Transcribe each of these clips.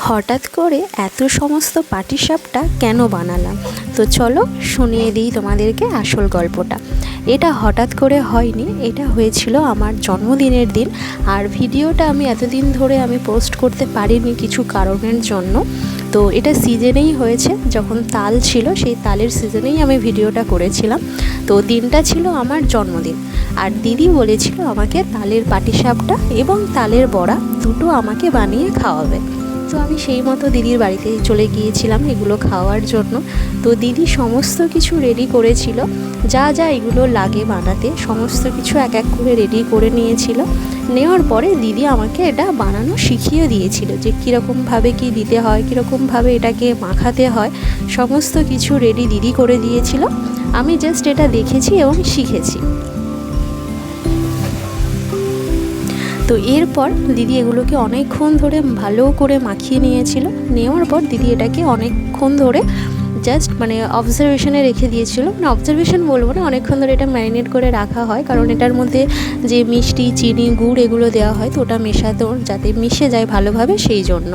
হঠাৎ করে এত সমস্ত পাটিসাপটা কেন বানালাম, তো চলো শুনিয়ে দিই তোমাদেরকে আসল গল্পটা। এটা হঠাৎ করে হয়নি, এটা হয়েছিল আমার জন্মদিনের দিন। আর ভিডিওটা আমি এতদিন ধরে পোস্ট করতে পারিনি কিছু কারণের জন্য। তো এটা সিজনেই হয়েছে, যখন তাল ছিল সেই তালের সিজনেই আমি ভিডিওটা করেছিলাম। তো দিনটা ছিল আমার জন্মদিন, আর দিদি বলেছিল আমাকে তালের পাটিসাপটা এবং তালের বড়া দুটো আমাকে বানিয়ে খাওয়াবে। তো আমি সেই মতো দিদির বাড়িতে চলে গিয়েছিলাম এগুলো খাওয়ার জন্য। তো দিদি সমস্ত কিছু রেডি করেছিল, যা যা এগুলো লাগে বানাতে সমস্ত কিছু এক এক করে রেডি করে নিয়েছিল। নেওয়ার পরে দিদি আমাকে এটা বানানো শিখিয়ে দিয়েছিল, যে কীরকমভাবে কি দিতে হয়, কীরকমভাবে এটাকে মাখাতে হয়, সমস্ত কিছু রেডি দিদি করে দিয়েছিল। আমি জাস্ট এটা দেখেছি এবং শিখেছি। তো এরপর দিদি এগুলোকে অনেকক্ষণ ধরে ভালো করে মাখিয়ে নিয়েছিল। নেওয়ার পর দিদি এটাকে অনেকক্ষণ ধরে জাস্ট অবজারভেশনে রেখে দিয়েছিল। অবজারভেশন বলবো না, অনেকক্ষণ ধরে এটা ম্যারিনেট করে রাখা হয়, কারণ এটার মধ্যে যে মিষ্টি, চিনি, গুড় এগুলো দেওয়া হয়, তো ওটা মেশাতে যাতে মিশে যায় ভালোভাবে, সেই জন্য।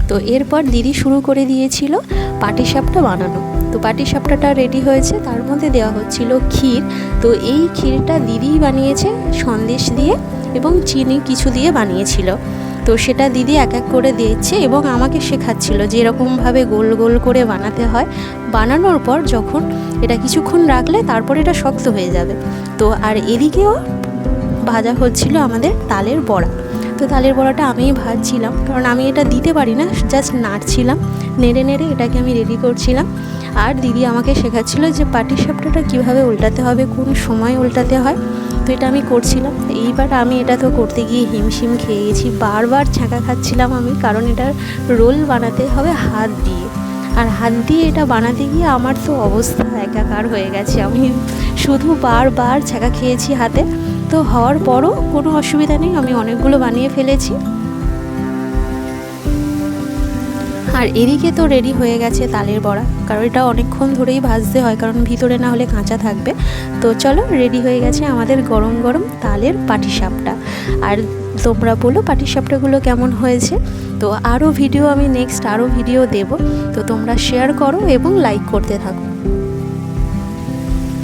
তো এরপর দিদি শুরু করে দিয়েছিল পাটিসাপটা বানানো। তো পাটিসাপটাটা রেডি হয়েছে, তার মধ্যে দেওয়া হচ্ছিল ক্ষীর। তো এই ক্ষীরটা দিদিই বানিয়েছে সন্দেশ দিয়ে এবং চিনি কিছু দিয়ে বানিয়েছিল। তো সেটা দিদি এক এক করে দিচ্ছে এবং আমাকে শেখাচ্ছিল যে এরকমভাবে গোল গোল করে বানাতে হয়। বানানোর পর যখন এটা কিছুক্ষণ রাখলে তারপর এটা শক্ত হয়ে যাবে। তো আর এদিকেও ভাজা হচ্ছিল আমাদের তালের বড়া। তো তালের বড়াটা আমিই ভাজছিলাম, কারণ আমি এটা দিতে পারি না, জাস্ট নাড়ছিলাম, নেড়ে নেড়ে এটাকে আমি রেডি করছিলাম। আর দিদি আমাকে শেখাচ্ছিল যে পাটিসাপটাটা কীভাবে উল্টাতে হবে, কোন সময় উল্টাতে হয়। তো এটা আমি করছিলাম। এইবার আমি এটা তো করতে গিয়ে হিমশিম খেয়ে গেছি, বারবার ছ্যাঁকা খাচ্ছিলাম আমি, কারণ এটার রোল বানাতে হবে হাত দিয়ে। আর হাত দিয়ে এটা বানাতে গিয়ে আমার তো অবস্থা একাকার হয়ে গেছে, আমি শুধু বারবার ছ্যাঁকা খেয়েছি হাতে। তো হওয়ার পরও কোনো অসুবিধা নেই, আমি অনেকগুলো বানিয়ে ফেলেছি। আর এদিকে তো রেডি হয়ে গেছে তালের বড়া, কারণ এটা অনেকক্ষণ ধরেই ভাজতে হয়, কারণ ভিতরে না হলে কাঁচা থাকবে। তো চলো, রেডি হয়ে গেছে আমাদের গরম গরম তালের পাটিসাপটা। আর তোমরা বলো পাটিসাপটাগুলো কেমন হয়েছে। তো আরও ভিডিও আমি নেক্সট আরও ভিডিও দেব, তো তোমরা শেয়ার করো এবং লাইক করতে থাকো।